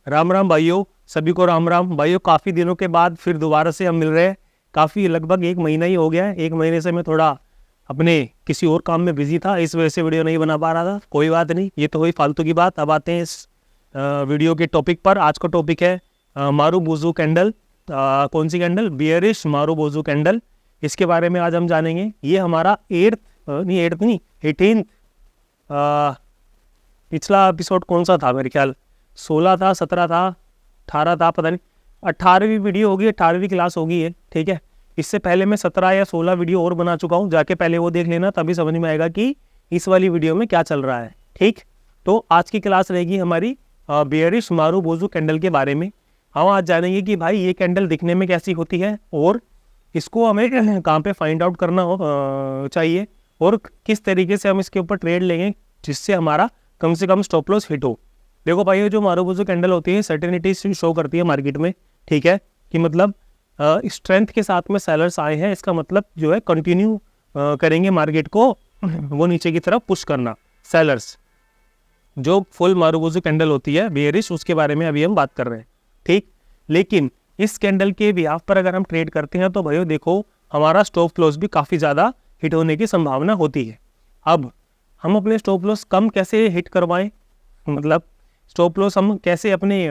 राम राम भाइयों, सभी को राम राम भाइयों। काफ़ी दिनों के बाद फिर दोबारा से हम मिल रहे हैं। काफ़ी लगभग 1 महीना ही हो गया है। 1 महीने से मैं थोड़ा अपने किसी और काम में बिजी था, इस वजह से वीडियो नहीं बना पा रहा था। कोई बात नहीं, ये तो हुई फालतू की बात। अब आते हैं इस वीडियो के टॉपिक पर। आज का टॉपिक है मारुबुजु कैंडल। कौन सी कैंडल? Bearish marubozu candle. इसके बारे में आज हम जानेंगे। ये हमारा एट्थ नहीं 18th, पिछला एपिसोड कौन सा था? मेरे ख्याल 16 था, 17 था, 18 था, पता नहीं। 18वीं वीडियो होगी, 18वीं क्लास होगी ये, ठीक है। इससे पहले मैं 17 या 16 वीडियो और बना चुका हूँ, जाके पहले वो देख लेना, तभी समझ में आएगा कि इस वाली वीडियो में क्या चल रहा है, ठीक। तो आज की क्लास रहेगी हमारी बियरिश मारुबुजु कैंडल के बारे में। हम आज जानेंगे कि भाई ये कैंडल दिखने में कैसी होती है और इसको हमें कहाँ पे फाइंड आउट करना चाहिए और किस तरीके से हम इसके ऊपर ट्रेड लेंगे जिससे हमारा कम से कम स्टॉप लॉस हिट हो। देखो भाई, जो मारुबुजु कैंडल होती है सर्टेनिटी शो करती है मार्केट में, ठीक है, कि मतलब स्ट्रेंथ के साथ में सेलर्स आए हैं। इसका मतलब जो है कंटिन्यू करेंगे मार्केट को वो नीचे की तरफ पुश करना सेलर्स। जो फुल मारुबुजु कैंडल होती है बेयरिश, उसके बारे में अभी हम बात कर रहे हैं, ठीक। लेकिन इस कैंडल के बिहाफ पर अगर हम ट्रेड करते हैं तो भाइयों देखो, हमारा स्टॉप लॉस भी काफ़ी ज़्यादा हिट होने की संभावना होती है। अब हम अपने स्टॉप लॉस कम कैसे हिट करवाएं, मतलब स्टॉप लॉस हम कैसे अपने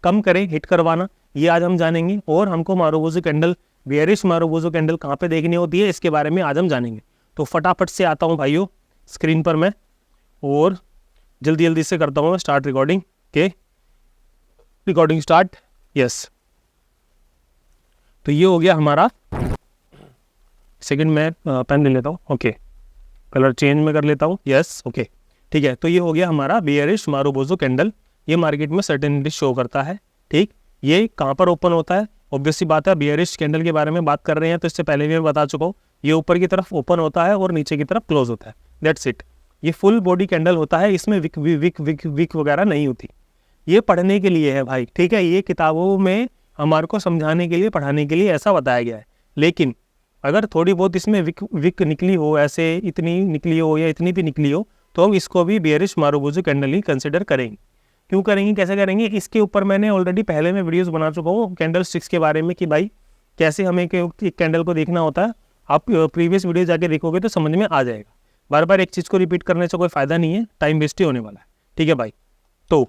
कम करें हिट करवाना, ये आज हम जानेंगे। और हमको मारुबुजु कैंडल, बेयरिश मारुबुजु कैंडल कहाँ पे देखनी होती है, इसके बारे में आज हम जानेंगे। तो फटाफट से आता हूँ भाइयों स्क्रीन पर मैं, और जल्दी जल्दी से करता हूँ स्टार्ट रिकॉर्डिंग के। Recording start, yes. तो ये हो गया हमारा। सेकंड में पेन ले लेता हूँ, ओके, कलर चेंज में कर लेता हूँ, यस, ओके, ठीक है। तो ये हो गया हमारा बेयरिश मारुबुजु कैंडल। ये मार्केट में सर्टेनिटी शो करता है, ठीक। ये कहाँ पर ओपन होता है? ऑब्वियसली बात है, बेयरिश कैंडल के बारे में बात कर रहे हैं तो इससे पहले भी मैं बता चुका हूँ, ये ऊपर की तरफ ओपन होता है और नीचे की तरफ क्लोज होता है, दैट्स इट। ये फुल बॉडी कैंडल होता है, इसमें विक विक विक विक वगैरह नहीं होती। ये पढ़ने के लिए है भाई, ठीक है। ये किताबों में हमारे को समझाने के लिए, पढ़ाने के लिए ऐसा बताया गया है। लेकिन अगर थोड़ी बहुत इसमें विक विक निकली हो, ऐसे इतनी निकली हो या इतनी भी निकली हो, तो हम इसको भी बेयरिश मारुबुजु कैंडल ही कंसिडर करेंगे। क्यों करेंगे, कैसे करेंगे? इसके ऊपर मैंने ऑलरेडी पहले में वीडियोस बना चुका हूँ कैंडल स्टिक्स के बारे में, कि भाई कैसे हमें एक कैंडल को देखना होता है। आप प्रीवियस वीडियो जाके देखोगे तो समझ में आ जाएगा। बार बार एक चीज़ को रिपीट करने से कोई फ़ायदा नहीं है, टाइम वेस्ट ही होने वाला है, ठीक है भाई। तो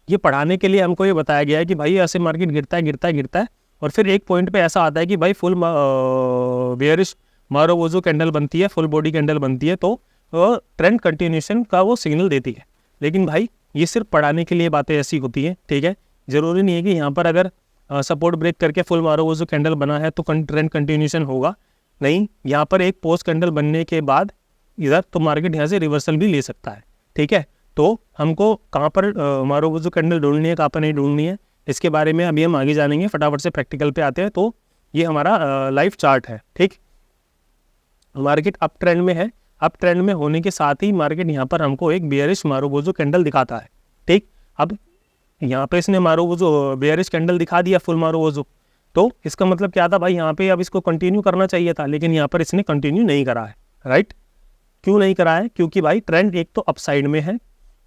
ये पढ़ाने के लिए हमको ये बताया गया है कि भाई ऐसे मार्केट गिरता है गिरता है गिरता है, और फिर एक पॉइंट पे ऐसा आता है कि भाई फुल बेयरिश मारुबुजु कैंडल बनती है, फुल बॉडी कैंडल बनती है, तो ट्रेंड कंटिन्यूशन का वो सिग्नल देती है। लेकिन भाई ये सिर्फ पढ़ाने के लिए बातें ऐसी होती हैं, ठीक है। ज़रूरी नहीं है कि यहाँ पर अगर सपोर्ट ब्रेक करके फुल मारुबुजु कैंडल बना है तो ट्रेंड कंटिन्यूशन होगा। नहीं, यहाँ पर एक पोस्ट कैंडल बनने के बाद इधर तो मार्केट यहाँ से रिवर्सल भी ले सकता है, ठीक है। तो हमको कहाँ पर मारुबुजु कैंडल ढूंढनी है, कहाँ पर नहीं ढूंढनी है, इसके बारे में अभी हम आगे जानेंगे। फटाफट से प्रैक्टिकल पे आते हैं। तो ये हमारा लाइव चार्ट है, ठीक। मार्केट अप ट्रेंड में है, अप ट्रेंड में होने के साथ ही मार्केट यहाँ पर हमको एक बेयरिश मारुबुजु कैंडल दिखाता है, ठीक। अब यहाँ पे इसने मारुबुजु बेयरिश कैंडल दिखा दिया, फुल मारुबुजु, तो इसका मतलब क्या था भाई, यहाँ पे अब इसको कंटिन्यू करना चाहिए था, लेकिन यहाँ पर इसने कंटिन्यू नहीं करा है, राइट। क्यों नहीं करा है? क्योंकि भाई ट्रेंड एक तो अप साइड में है,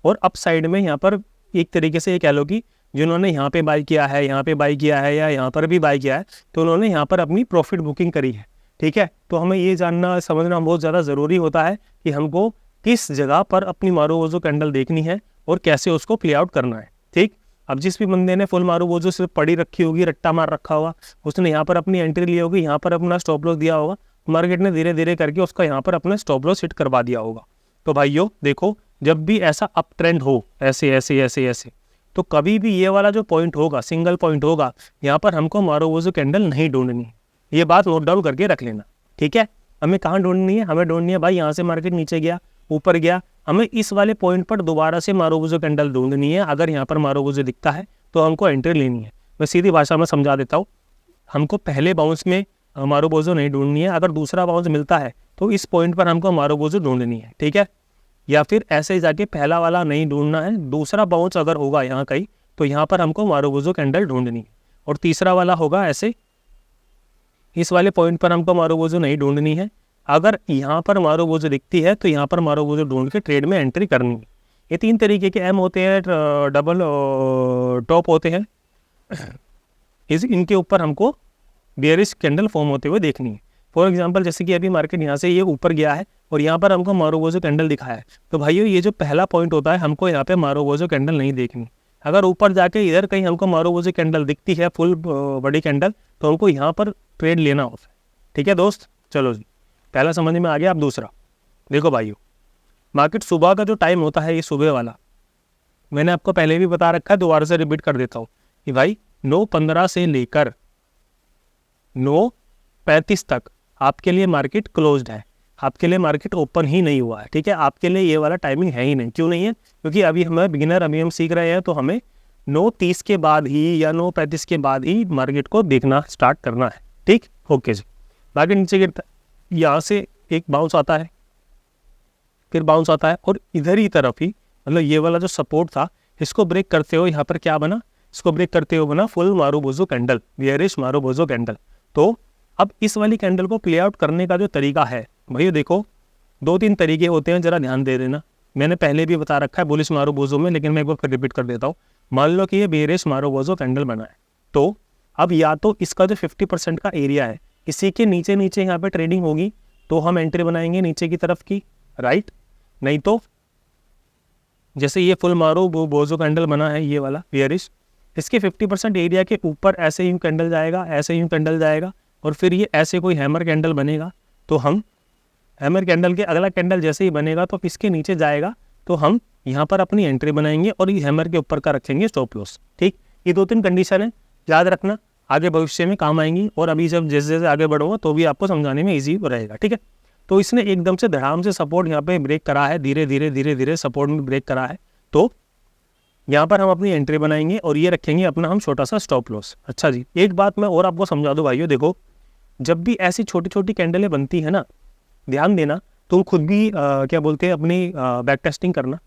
और अप साइड में यहाँ पर एक तरीके से ये कह लो कि जिन्होंने यहाँ पे बाई किया है, यहाँ पे बाई किया है, या यहाँ पर भी बाई किया है, तो उन्होंने यहाँ पर अपनी प्रॉफिट बुकिंग करी है, ठीक है। तो हमें ये जानना समझना बहुत ज़्यादा ज़रूरी होता है कि हमको किस जगह पर अपनी मारुबुजु कैंडल देखनी है और कैसे उसको प्ले आउट करना है, ठीक। अब जिस भी बंदे ने फुल मारुबुजु सिर्फ पड़ी रखी होगी, रट्टा मार रखा होगा, उसने यहाँ पर अपनी एंट्री ली होगी, यहाँ पर अपना स्टॉप लॉस दिया होगा, मार्केट ने धीरे धीरे करके उसका यहाँ पर अपना स्टॉप लॉस हिट करवा दिया होगा। तो भाइयों देखो, जब भी ऐसा अप ट्रेंड हो, ऐसे ऐसे ऐसे ऐसे, तो कभी भी ये वाला जो पॉइंट होगा, सिंगल पॉइंट होगा, यहाँ पर हमको मारुबुजु कैंडल नहीं ढूंढनी। ये बात नोट डाउन करके रख लेना, ठीक है। हमें कहाँ ढूंढनी है? हमें ढूंढनी है भाई, यहाँ से मार्केट नीचे गया, ऊपर गया, हमें इस वाले पॉइंट पर दोबारा से मारुबुजु कैंडल ढूंढनी है। अगर यहाँ पर मारुबुजु दिखता है तो हमको एंट्री लेनी है। मैं सीधी भाषा में समझा देता हूँ, हमको पहले बाउंस में मारुबुजु नहीं ढूंढनी है। अगर दूसरा बाउंस मिलता है तो इस पॉइंट पर हमको मारुबुजु ढूंढनी है, ठीक है। या फिर ऐसे जाके पहला वाला नहीं ढूंढना है, दूसरा बाउंस अगर होगा यहाँ कहीं, तो यहाँ पर हमको मारुबुजु कैंडल ढूंढनी है। और तीसरा वाला होगा ऐसे, इस वाले पॉइंट पर हमको मारुबुजु नहीं ढूंढनी है। अगर यहाँ पर मारुबुजु दिखती है तो यहाँ पर मारुबुजु ढूंढ के ट्रेड में एंट्री करनी है। ये 3 तरीके के एम होते हैं, डबल टॉप होते हैं, इनके ऊपर हमको बेयरिश कैंडल फॉर्म होते हुए देखनी है। फॉर एग्जांपल जैसे कि अभी मार्केट यहाँ से ये ऊपर गया है और यहाँ पर हमको मारुबोज़ो कैंडल दिखा है, तो भाइयों ये जो पहला पॉइंट होता है हमको यहाँ पे मारुबोज़ो कैंडल नहीं देखनी। अगर ऊपर जाके इधर कहीं हमको मारुबोज़ो कैंडल दिखती है फुल बड़ी कैंडल, तो हमको यहाँ पर ट्रेड लेना होता है। ठीक है दोस्त, चलो जी, पहला समझ में आ गया। अब दूसरा देखो भाइयों, मार्केट सुबह का जो टाइम होता है, ये सुबह वाला मैंने आपको पहले भी बता रखा है, दोबारा से रिपीट कर देता हूँ कि भाई 9:15 से लेकर 9:35 तक आपके लिए मार्केट क्लोज्ड है, आपके लिए मार्केट ओपन ही नहीं हुआ है। ठीक है, आपके लिए ये वाला टाइमिंग है ही नहीं। क्यों नहीं है? क्योंकि अभी हमें बिगिनर, अभी हम सीख रहे हैं, तो हमें 9:30 के बाद ही या 9:35 के बाद ही मार्केट को देखना स्टार्ट करना है। ठीक, ओके जी। मार्केट नीचे गिरता है, यहाँ से एक बाउंस आता है, फिर बाउंस आता है और इधर ही तरफ ही, मतलब ये वाला जो सपोर्ट था इसको ब्रेक करते हुए यहाँ पर क्या बना, इसको ब्रेक करते हुए बना फुल मारुबोज़ो कैंडल, बेयरिश मारुबोज़ो कैंडल। तो अब इस वाली कैंडल को प्ले आउट करने का जो तरीका है भैया, देखो 2-3 तरीके होते हैं, जरा ध्यान दे देना। मैंने पहले भी बता रखा है बुलिश मारुबोज़ो में, लेकिन मैं एक बार फिर रिपीट कर देता हूँ। मान लो कि ये बेयरिश मारुबोज़ो कैंडल बना है, तो अब या तो इसका जो 50% का एरिया है इसी के नीचे नीचे यहाँ पे ट्रेडिंग होगी, तो हम एंट्री बनाएंगे नीचे की तरफ की, राइट। नहीं तो जैसे ये फुल मारुबोज़ो कैंडल बना है ये वाला बेयरिश, इसके 50% एरिया के ऊपर ऐसे यूँ कैंडल जाएगा, ऐसे यूँ कैंडल जाएगा, और फिर ये ऐसे कोई हैमर कैंडल बनेगा, तो हम हैमर कैंडल के अगला कैंडल जैसे ही बनेगा तो इसके नीचे जाएगा, तो हम यहाँ पर अपनी एंट्री बनाएंगे और ये हैमर के ऊपर का रखेंगे स्टॉप लॉस। ठीक, ये 2-3 कंडीशन है, याद रखना, आगे भविष्य में काम आएंगी, और अभी जब जैसे जैसे आगे बढ़ूंगा तो भी आपको समझाने में ईजी रहेगा। ठीक है, तो इसने एकदम से धड़ाम से सपोर्ट यहाँ पे ब्रेक करा है, धीरे धीरे धीरे धीरे सपोर्ट में ब्रेक करा है, तो यहाँ पर हम अपनी एंट्री बनाएंगे और ये रखेंगे अपना हम छोटा सा स्टॉप लॉस। अच्छा जी, एक बात मैं और आपको समझा दूँ भाइयों, देखो जब भी ऐसी छोटी छोटी कैंडलें बनती है ना, ध्यान देना, तुम खुद भी क्या बोलते हैं अपनी बैक टेस्टिंग करना।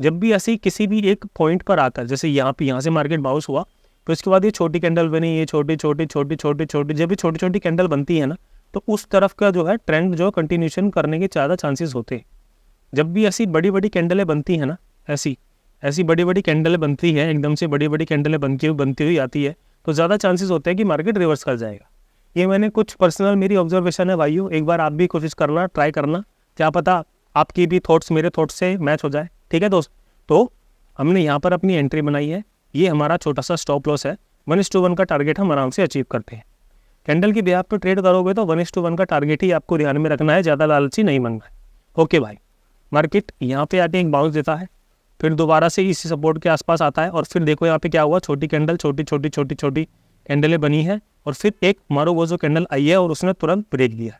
जब भी ऐसी किसी भी एक पॉइंट पर आकर, जैसे यहाँ से मार्केट बाउंस हुआ, तो इसके बाद ये छोटी कैंडल बनी, ये छोटी छोटी छोटी छोटी छोटी, जब भी छोटी छोटी कैंडल बनती है ना, तो उस तरफ का जो है ट्रेंड जो कंटिन्यूशन करने के ज़्यादा चांसेस होते हैं। जब भी ऐसी बड़ी बड़ी कैंडलें बनती हैं ना, ऐसी बड़ी बड़ी कैंडलें बनती है, एकदम से बड़ी बड़ी कैंडलें बनती हुई आती है, तो ज़्यादा चांसेस होते हैं कि मार्केट रिवर्स कर जाएगा। ये मैंने कुछ पर्सनल मेरी ऑब्जर्वेशन है भाइयों, एक बार आप भी कोशिश करना, ट्राई करना, क्या पता आपकी भी थॉट्स मेरे थॉट्स से मैच हो जाए। ठीक है दोस्त, तो हमने यहाँ पर अपनी एंट्री बनाई है, ये हमारा छोटा सा स्टॉप लॉस है, 1:1 का टारगेट हम आराम से अचीव करते हैं। कैंडल की बेस पे ट्रेड करोगे तो 1:1 का टारगेट ही आपको ध्यान में रखना है, ज़्यादा लालची नहीं बनना है। ओके भाई, मार्केट यहाँ पे आके एक बाउंस देता है, फिर दोबारा से इसी सपोर्ट के आसपास आता है, और फिर देखो यहाँ पे क्या हुआ, छोटी कैंडल, छोटी छोटी छोटी छोटी कैंडलें बनी है, और फिर एक मारुबोज़ो कैंडल आई है और उसने तुरंत ब्रेक दिया।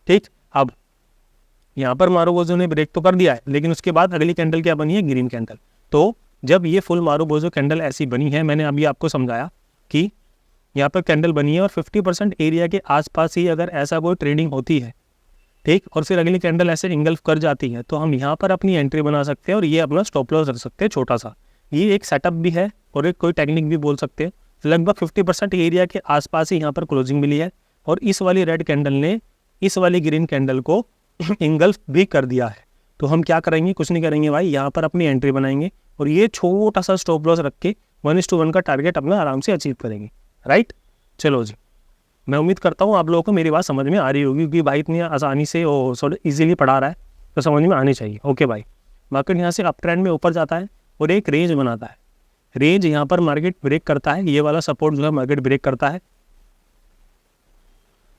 ठीक, अब यहाँ पर मारुबोज़ो ने ब्रेक तो कर दिया है, लेकिन उसके बाद अगली कैंडल क्या बनी है, ग्रीन कैंडल। तो जब ये फुल मारुबोज़ो कैंडल ऐसी बनी है, मैंने अभी आपको समझाया कि यहाँ पर कैंडल बनी है और 50% एरिया के आसपास ही अगर ऐसा कोई ट्रेडिंग होती है, ठीक, और फिर अगली कैंडल ऐसे इंगल्फ कर जाती है, तो हम यहाँ पर अपनी एंट्री बना सकते हैं और ये अपना स्टॉप लॉस रख सकते हैं छोटा सा। ये एक सेटअप भी है और एक कोई टेक्निक भी बोल सकते हैं। लगभग 50% एरिया के आसपास ही यहाँ पर क्लोजिंग मिली है, और इस वाली रेड कैंडल ने इस वाली ग्रीन कैंडल को इंगल्फ भी कर दिया है। तो हम क्या करेंगे, कुछ नहीं करेंगे भाई, यहाँ पर अपनी एंट्री बनाएंगे और ये छोटा सा स्टॉप लॉस रख के 1:1 का टारगेट अपना आराम से अचीव करेंगे। राइट, चलो जी, मैं उम्मीद करता हूँ आप लोगों को मेरी बात समझ में आ रही होगी, क्योंकि भाई इतनी आसानी से थोड़ा ईजिली पढ़ा रहा है, तो समझ में आनी चाहिए। ओके भाई, मार्केट यहाँ से अप ट्रेंड में ऊपर जाता है और एक रेंज बनाता है, रेंज यहाँ पर मार्केट ब्रेक करता है, ये वाला सपोर्ट जो है मार्केट ब्रेक करता है।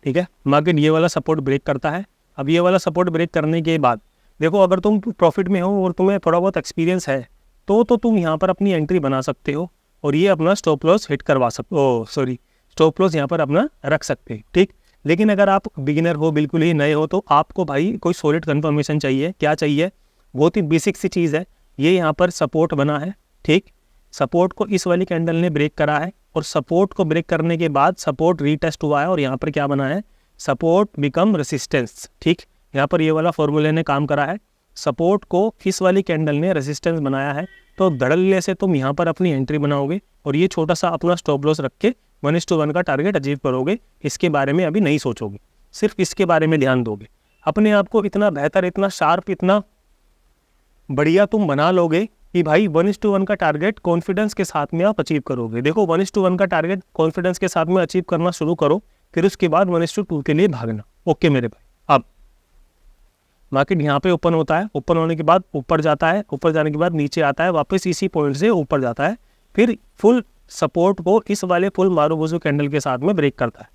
ठीक है, मार्केट ये वाला सपोर्ट ब्रेक करता है। अब ये वाला सपोर्ट ब्रेक करने के बाद देखो, अगर तुम प्रॉफिट में हो और तुम्हें थोड़ा बहुत एक्सपीरियंस है, तो तुम यहाँ पर अपनी एंट्री बना सकते हो और ये अपना स्टॉप लॉस हिट करवा सकते स्टॉप लॉस यहाँ पर अपना रख सकते हैं। ठीक, लेकिन अगर आप बिगिनर हो, बिल्कुल ही नए हो, तो आपको भाई कोई सॉलिड कंफर्मेशन चाहिए। क्या चाहिए, बहुत ही बेसिक सी चीज़ है, ये यहाँ पर सपोर्ट बना है। ठीक, सपोर्ट को इस वाली कैंडल ने ब्रेक करा है, और सपोर्ट को ब्रेक करने के बाद सपोर्ट रीटेस्ट हुआ है, और यहाँ पर क्या बना है, सपोर्ट बिकम रेसिस्टेंस। ठीक, यहाँ पर ये वाला फॉर्मूले ने काम करा है, सपोर्ट को इस वाली कैंडल ने रेसिस्टेंस बनाया है, तो धड़ल्ले से तुम यहाँ पर अपनी एंट्री बनाओगे और ये छोटा सा अपना स्टॉप लॉस रख के 1:1 का टारगेट अचीव करोगे। इसके बारे में अभी नहीं सोचोगे, सिर्फ इसके बारे में ध्यान दोगे। अपने आप को इतना बेहतर, इतना शार्प, इतना बढ़िया तुम बना लोगे कि भाई 1:1 का टारगेट कॉन्फिडेंस के साथ में आप अचीव करोगे। देखो 1:1 का टारगेट कॉन्फिडेंस के साथ में अचीव करना शुरू करो, फिर उसके बाद 1:2 के लिए भागना। ओके मेरे भाई। अब मार्केट यहाँ पे ओपन होता है, ओपन होने के बाद ऊपर जाता है, ऊपर जाने के बाद नीचे आता है, वापस इसी पॉइंट से ऊपर जाता है, फिर फुल सपोर्ट को इस वाले फुल मारुबोजो कैंडल के साथ में ब्रेक करता है।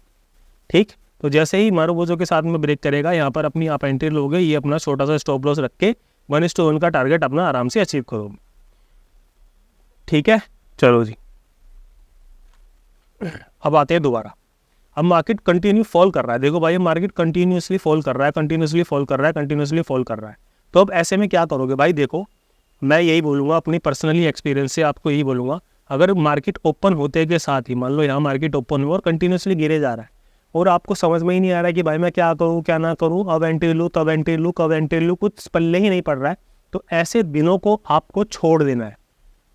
ठीक, तो जैसे ही मारुबोजो के साथ में ब्रेक करेगा, यहाँ पर अपनी आप एंट्री लोगे, ये अपना छोटा सा स्टॉप लॉस रख के 1:1 का टारगेट अपना आराम से अचीव करोगे। ठीक है, चलो जी। अब आते हैं दोबारा। अब मार्केट कंटिन्यू फॉल कर रहा है। देखो भाई मार्केट कंटिन्यूसली फॉल कर रहा है, कंटिन्यूसली फॉल कर रहा है, कंटिन्यूसली फॉल कर रहा है। तो अब ऐसे में क्या करोगे भाई? देखो मैं यही बोलूँगा, अपनी पर्सनली एक्सपीरियंस से आपको यही बोलूँगा, अगर मार्केट ओपन होते के साथ ही मान लो यहाँ मार्केट ओपन हुआ और कंटिन्यूसली गिरे जा रहा है और आपको समझ में ही नहीं आ रहा है कि भाई मैं क्या करूँ क्या ना करूँ, अब एंट्री लूँ तब एंट्री लूँ कब एंट्री लूँ, कुछ पल्ले ही नहीं पड़ रहा है, तो ऐसे दिनों को आपको छोड़ देना है,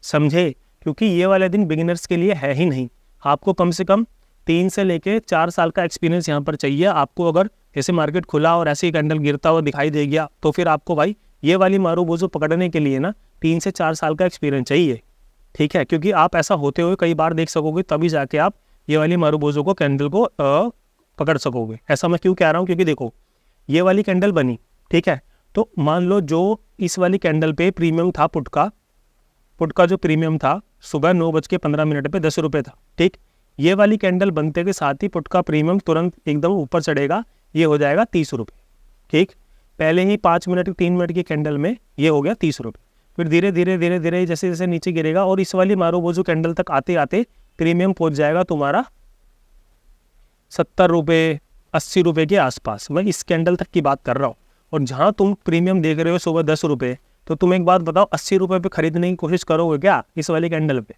समझे? क्योंकि ये वाले दिन बिगिनर्स के लिए है ही नहीं। आपको कम से कम 3 से लेके 4 साल का एक्सपीरियंस यहाँ पर चाहिए आपको। अगर जैसे मार्केट खुला और ऐसे ही कैंडल गिरता हुआ दिखाई दे गया तो फिर आपको भाई ये वाली मारुबोजो पकड़ने के लिए ना 3 से 4 साल का एक्सपीरियंस चाहिए। ठीक है, क्योंकि आप ऐसा होते हुए कई बार देख सकोगे, तभी जाके आप ये वाली मारुबोजो को कैंडल को पकड़ सकोगे। ऐसा मैं क्यों कह रहा हूँ? क्योंकि देखो ये वाली कैंडल बनी, ठीक है, तो मान लो जो इस वाली कैंडल पे प्रीमियम था पुट का जो प्रीमियम था सुबह 9:15 पे 10 रुपये था। ठीक, ये वाली कैंडल बनते के साथ ही पुट का प्रीमियम तुरंत एकदम ऊपर चढ़ेगा, ये हो जाएगा 30 रुपये। ठीक, पहले ही 5 मिनट 3 मिनट की कैंडल में ये हो गया 30 रुपये। फिर धीरे धीरे धीरे धीरे जैसे जैसे नीचे गिरेगा और इस वाली मारुबोजो कैंडल तक आते आते प्रीमियम पहुंच जाएगा तुम्हारा 70 रुपये 80 रुपये के आसपास। मैं इस कैंडल तक की बात कर रहा हूँ। और जहाँ तुम प्रीमियम देख रहे हो सुबह 10 रुपये, तो तुम एक बात बताओ 80 रुपये पे खरीदने की कोशिश करोगे क्या इस वाली कैंडल पे?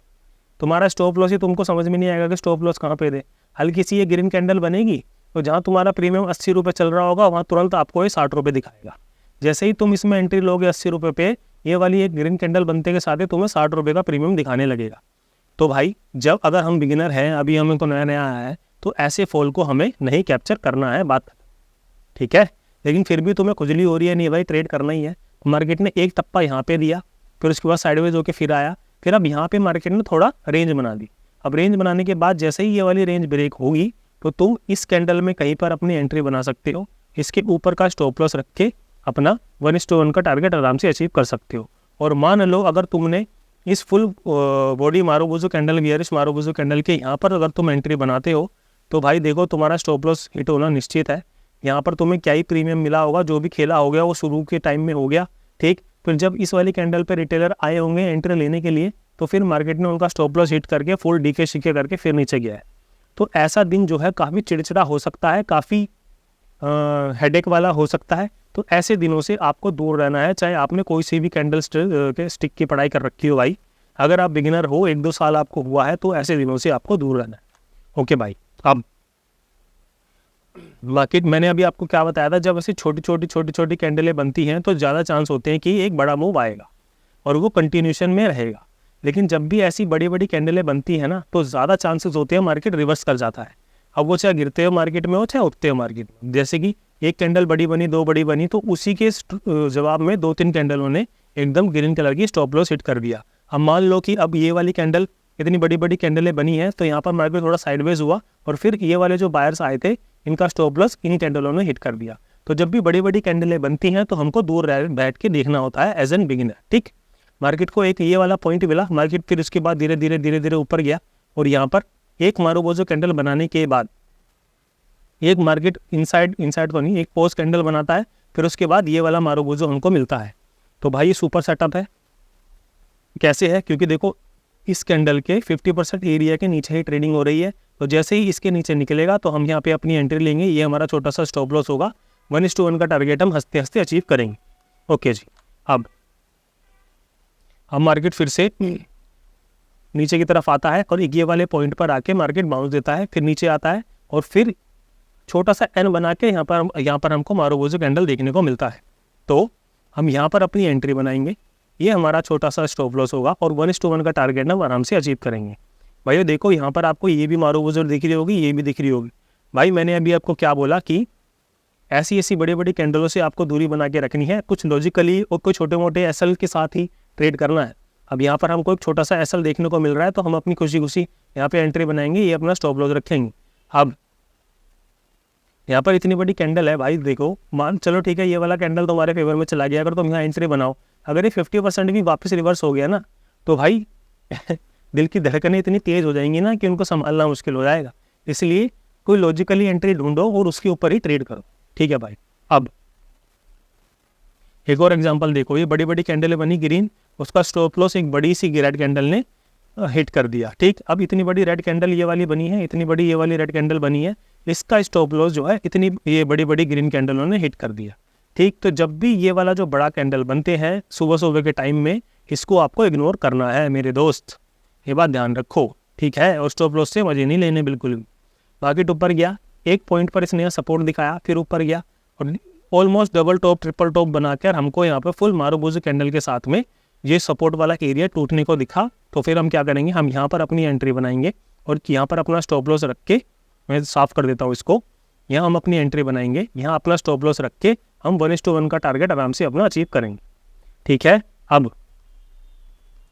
तुम्हारा स्टॉप लॉस ही तुमको समझ में नहीं आएगा कि स्टॉप लॉस कहाँ पे दे। हल्की सी ये ग्रीन कैंडल बनेगी तो जहाँ तुम्हारा प्रीमियम 80 रुपये चल रहा होगा वहाँ तुरंत आपको ये 60 रुपये दिखाएगा। जैसे ही तुम इसमें एंट्री लोगे 80 रुपये पे, ये वाली एक ग्रीन कैंडल बनते के साथ ही तुम्हें 60 रुपये का प्रीमियम दिखाने लगेगा। तो भाई जब अगर हम बिगिनर हैं, अभी हमें को नया नया आया है, तो ऐसे फॉल को हमें नहीं कैप्चर करना है, बात। ठीक है, लेकिन फिर भी तुम्हें खुजली हो रही है, नहीं भाई ट्रेड करना ही है। मार्केट ने एक टप्पा यहाँ पे दिया, फिर उसके बाद साइडवेज होके फिर आया, फिर अब यहाँ पे मार्केट ने थोड़ा रेंज बना दी। अब रेंज बनाने के बाद जैसे ही ये वाली रेंज ब्रेक होगी तो तुम इस कैंडल में कहीं पर अपनी एंट्री बना सकते हो। इसके ऊपर का स्टॉप लॉस रख के अपना 1:1 का टारगेट आराम से अचीव कर सकते हो। और मान लो अगर तुमने इस full body marubozu candle bearish marubozu candle के यहाँ पर अगर तुम एंट्री बनाते हो तो भाई देखो तुम्हारा स्टॉप लॉस हिट होना निश्चित है। यहाँ पर तुम्हें क्या ही प्रीमियम मिला होगा, जो भी खेला हो गया वो शुरू के टाइम में हो गया। ठीक, फिर जब इस वाली कैंडल पे रिटेलर आए होंगे एंट्री लेने के लिए तो फिर मार्केट ने उनका स्टॉप लॉस हिट करके फुल डीके शिके करके फिर नीचे गया है। तो ऐसा दिन जो है काफ़ी चिड़चिड़ा हो सकता है, काफ़ी हेडेक वाला हो सकता है। तो ऐसे दिनों से आपको दूर रहना है, चाहे आपने कोई सी भी कैंडल स्टिक की पढ़ाई कर रखी हो भाई। अगर आप बिगिनर हो, 1-2 साल आपको हुआ है, तो ऐसे दिनों से आपको दूर रहना है। ओके भाई। अब मार्केट मैंने अभी आपको क्या बताया था, जब ऐसी छोटी छोटी कैंडलें बनती हैं तो ज़्यादा चांस होते हैं कि एक बड़ा मूव आएगा और वो कंटिन्यूशन में रहेगा। लेकिन जब भी ऐसी बड़ी बड़ी कैंडलें बनती हैं ना तो ज़्यादा चांसेस होते हैं मार्केट रिवर्स कर जाता है। अब वो चाहे गिरते हो मार्केट में हो चाहे उठते हो मार्केट में। जैसे कि एक कैंडल बड़ी बनी, 2 बड़ी बनी, तो उसी के जवाब में 2-3 कैंडलों ने एकदम ग्रीन कलर की स्टॉप लॉस हिट कर दिया। अब मान लो कि अब ये वाली कैंडल, इतनी बड़ी बड़ी कैंडलें बनी हैं तो यहाँ पर मार्केट थोड़ा साइडवेज हुआ और फिर ये वाले जो बायर्स आए थे इनका स्टॉप लॉस इन कैंडलों ने हिट कर दिया। तो जब भी बड़ी बड़ी कैंडलें बनती हैं तो हमको दूर बैठ के देखना होता है एज एन बिगिनर। ठीक, मार्केट को एक ये वाला पॉइंट मिला, मार्केट फिर उसके बाद धीरे धीरे ऊपर गया और यहाँ पर एक मारुबोजो कैंडल बनाने के बाद एक मार्केट इनसाइड तो नहीं, एक पोस्ट कैंडल बनाता है, फिर उसके बाद ये वाला मारुबोजो हमको मिलता है। तो भाई ये सुपर सेटअप है। कैसे है? क्योंकि देखो इस कैंडल के 50% एरिया के नीचे ही ट्रेडिंग हो रही है, तो जैसे ही इसके नीचे निकलेगा तो हम यहाँ पे अपनी एंट्री लेंगे। ये हमारा छोटा सा स्टॉप लॉस होगा, 1:1 का टारगेट हम हंसते हंसते अचीव करेंगे। ओके जी। अब मार्केट फिर से नीचे की तरफ आता है और ये वाले पॉइंट पर आके मार्केट बाउंस देता है, फिर नीचे आता है और फिर छोटा सा एन बना के यहाँ पर हमको मारुबोजो कैंडल देखने को मिलता है। तो हम यहाँ पर अपनी एंट्री बनाएंगे, ये हमारा छोटा सा स्टॉप लॉस होगा और 1:1 का टारगेट हम आराम से अचीव करेंगे। भाई देखो यहाँ पर आपको ये भी मारुबोजो दिख रही होगी, ये भी दिख रही होगी। भाई मैंने अभी आपको क्या बोला कि ऐसी ऐसी बड़ी बड़ी कैंडलों से आपको दूरी बना के रखनी है, कुछ लॉजिकली और कुछ छोटे मोटे एसएल के साथ ही ट्रेड करना है। अब यहाँ पर हमको एक छोटा सा एसएल देखने को मिल रहा है, तो हम अपनी खुशी खुशी यहाँ पे एंट्री बनाएंगे, ये अपना स्टॉप लॉस रखेंगे। अब यहाँ पर इतनी बड़ी कैंडल है भाई, देखो मान चलो ठीक है ये वाला कैंडल तुम्हारे फेवर में चला गया, अगर तुम यहाँ एंट्री बनाओ, अगर ये 50% भी वापस रिवर्स हो गया ना, तो भाई दिल की धड़कनें इतनी तेज हो जाएंगी ना कि उनको संभालना मुश्किल हो जाएगा। इसलिए कोई लॉजिकली एंट्री ढूंढो और उसके ऊपर ही ट्रेड करो, ठीक है भाई। अब एक और एग्जांपल देखो, ये बड़ी बड़ी कैंडल बनी ग्रीन, उसका स्टॉप लॉस एक बड़ी सी रेड कैंडल ने हिट कर दिया, ठीक। अब इतनी बड़ी रेड कैंडल ये वाली बनी है, इतनी बड़ी ये वाली रेड कैंडल बनी है, इसका स्टॉप लॉस जो है इतनी ये बड़ी बड़ी ग्रीन कैंडलों ने हिट कर दिया, ठीक। तो जब भी ये वाला जो बड़ा कैंडल बनते हैं सुबह सुबह के टाइम में, इसको आपको इग्नोर करना है मेरे दोस्त, ये बात ध्यान रखो, ठीक है। और स्टॉप लॉस से मजे नहीं लेने बिल्कुल भी। मार्केट ऊपर गया, एक पॉइंट पर इसने सपोर्ट दिखाया, फिर ऊपर गया और almost double top triple top बनाकर हमको यहाँ पर फुल मारूबूजू कैंडल के साथ में ये सपोर्ट वाला एरिया टूटने को दिखा। तो फिर हम क्या करेंगे, हम यहाँ पर अपनी एंट्री बनाएंगे और यहाँ पर अपना स्टॉप लॉस रख के, मैं साफ कर देता हूँ इसको, यहाँ हम अपनी एंट्री बनाएंगे, यहाँ अपना स्टॉप लॉस रख के हम 1:1 का टारगेट आराम से अपना अचीव करेंगे, ठीक है। अब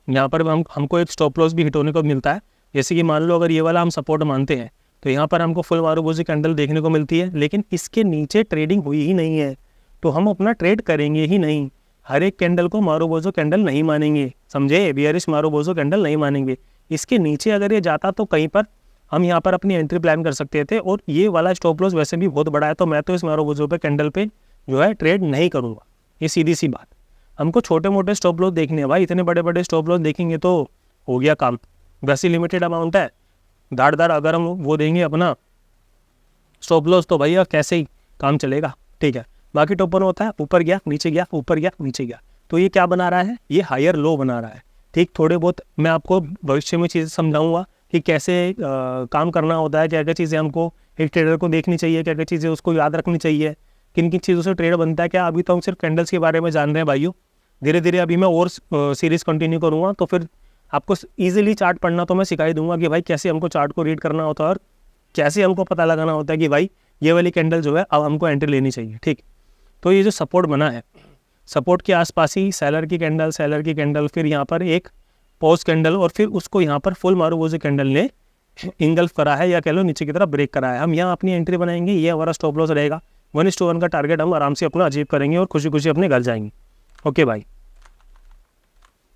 यहाँ पर हमको एक स्टॉप लॉस भी हिट होने को मिलता है, जैसे कि मान लो अगर ये वाला हम सपोर्ट मानते हैं तो यहाँ पर हमको फुल मारूबूजू कैंडल देखने को मिलती है, लेकिन इसके नीचे ट्रेडिंग हुई ही नहीं है, तो हम अपना ट्रेड करेंगे ही नहीं। हर एक कैंडल को मारूबूजू कैंडल नहीं मानेंगे, समझे, बियरिश मारूबूजू कैंडल नहीं मानेंगे। इसके नीचे अगर ये जाता तो कहीं पर हम यहाँ पर अपनी एंट्री प्लान कर सकते थे, और ये वाला स्टॉप लॉस वैसे भी बहुत बड़ा है, तो मैं तो इस मारूबूजू पे कैंडल पे जो है ट्रेड नहीं करूँगा, ये सीधी सी बात। हमको छोटे मोटे स्टॉप लॉस देखने हैं भाई, इतने बड़े बड़े स्टॉप लॉस देखेंगे तो हो गया काम, वैसे लिमिटेड अमाउंट है, दाड़ अगर हम वो देंगे अपना स्टॉप लॉस तो भैया कैसे ही काम चलेगा, ठीक है। मार्केट ओपन होता है, ऊपर गया नीचे गया, ऊपर गया नीचे गया, तो ये क्या बना रहा है, ये हायर लो बना रहा है, ठीक। थोड़े बहुत मैं आपको भविष्य में चीज़ें समझाऊंगा कि कैसे काम करना होता है, क्या क्या चीज़ें हमको एक ट्रेडर को देखनी चाहिए, क्या क्या चीज़ें उसको याद रखनी चाहिए, किन किन चीज़ों से ट्रेड बनता है। क्या अभी तो हम सिर्फ कैंडल्स के बारे में जान रहे हैं भाइयों, धीरे धीरे अभी मैं और सीरीज़ कंटिन्यू करूँगा, तो फिर आपको ईजिली चार्ट पढ़ना तो मैं सिखाई दूंगा कि भाई कैसे हमको चार्ट को रीड करना होता है और कैसे हमको पता लगाना होता है कि भाई ये वाली कैंडल जो है अब हमको एंट्री लेनी चाहिए, ठीक। तो ये जो सपोर्ट बना है, सपोर्ट के आसपास ही सेलर की कैंडल, फिर यहाँ पर एक पॉज कैंडल, और फिर उसको यहाँ पर फुल मारूबूजू कैंडल ने इंगल्फ करा है, या कह लो नीचे की तरफ ब्रेक करा है। हम यहाँ अपनी एंट्री बनाएंगे, ये हमारा स्टॉप लॉस रहेगा, 1:1 का टारगेट हम आराम से अपना अचीव करेंगे और खुशी खुशी अपने घर जाएंगे, ओके भाई।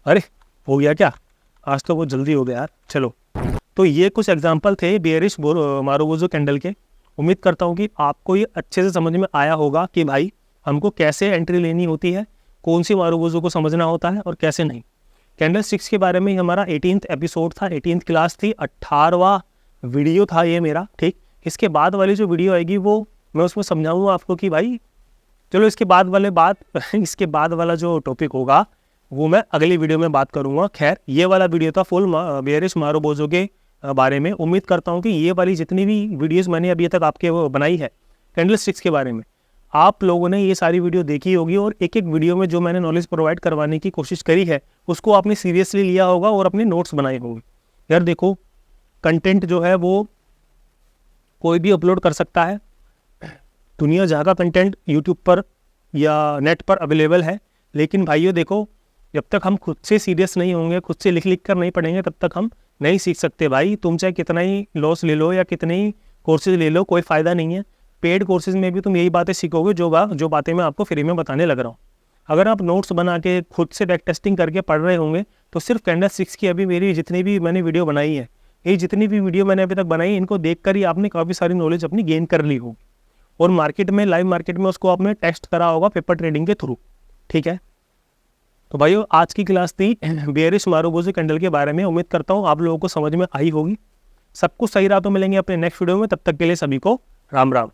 अरे हो गया क्या, आज तो बहुत जल्दी हो गया यार, चलो। तो ये कुछ एग्जांपल थे बेयरिश मारूबूजू कैंडल के। उम्मीद करता हूँ कि आपको ये अच्छे से समझ में आया होगा कि भाई हमको कैसे एंट्री लेनी होती है, कौन सी मारूबूजू को समझना होता है और कैसे नहीं। कैंडल स्टिक्स के बारे में हमारा 18th एपिसोड था, 18th क्लास थी, 18वां वीडियो था ये मेरा, ठीक। इसके बाद वाली जो वीडियो आएगी वो मैं उसमें समझाऊँगा आपको कि भाई चलो इसके बाद वाला जो टॉपिक होगा वो मैं अगली वीडियो में बात करूंगा। खैर ये वाला वीडियो था फुल बेयरिश मारूबूजू के बारे में। उम्मीद करता हूं कि ये वाली जितनी भी वीडियोस मैंने अभी तक आपके वो बनाई है कैंडल स्टिक्स के बारे में, आप लोगों ने ये सारी वीडियो देखी होगी, और एक एक वीडियो में जो मैंने नॉलेज प्रोवाइड करवाने की कोशिश करी है उसको आपने सीरियसली लिया होगा और अपने नोट्स बनाए होंगे। यार देखो कंटेंट जो है वो कोई भी अपलोड कर सकता है, दुनिया जहाँ का कंटेंट यूट्यूब पर या नेट पर अवेलेबल है, लेकिन भाइयों देखो जब तक हम खुद से सीरियस नहीं होंगे, खुद से लिख कर नहीं पढ़ेंगे, तब तक हम नहीं सीख सकते भाई। तुम चाहे कितना ही लॉस ले लो या कितने ही कोर्सेज ले लो, कोई फ़ायदा नहीं है। पेड कोर्सेज में भी तुम यही बातें सीखोगे जो बातें मैं आपको फ्री में बताने लग रहा हूँ। अगर आप नोट्स बना के खुद से बैक टेस्टिंग करके पढ़ रहे होंगे तो सिर्फ कैंडल स्टिक्स की अभी मेरी जितनी भी मैंने वीडियो बनाई है, ये जितनी भी वीडियो मैंने अभी तक बनाई, इनको देखकर ही आपने काफ़ी सारी नॉलेज अपनी गेन कर ली होगी, और मार्केट में लाइव मार्केट में उसको आपने टेस्ट करा होगा पेपर ट्रेडिंग के थ्रू, ठीक है। तो भाइयों आज की क्लास थी बेयरिश मारूबूजू कैंडल के बारे में। उम्मीद करता हूँ आप लोगों को समझ में आई होगी। सब कुछ सही रहा तो मिलेंगे अपने नेक्स्ट वीडियो में, तब तक के लिए सभी को राम राम।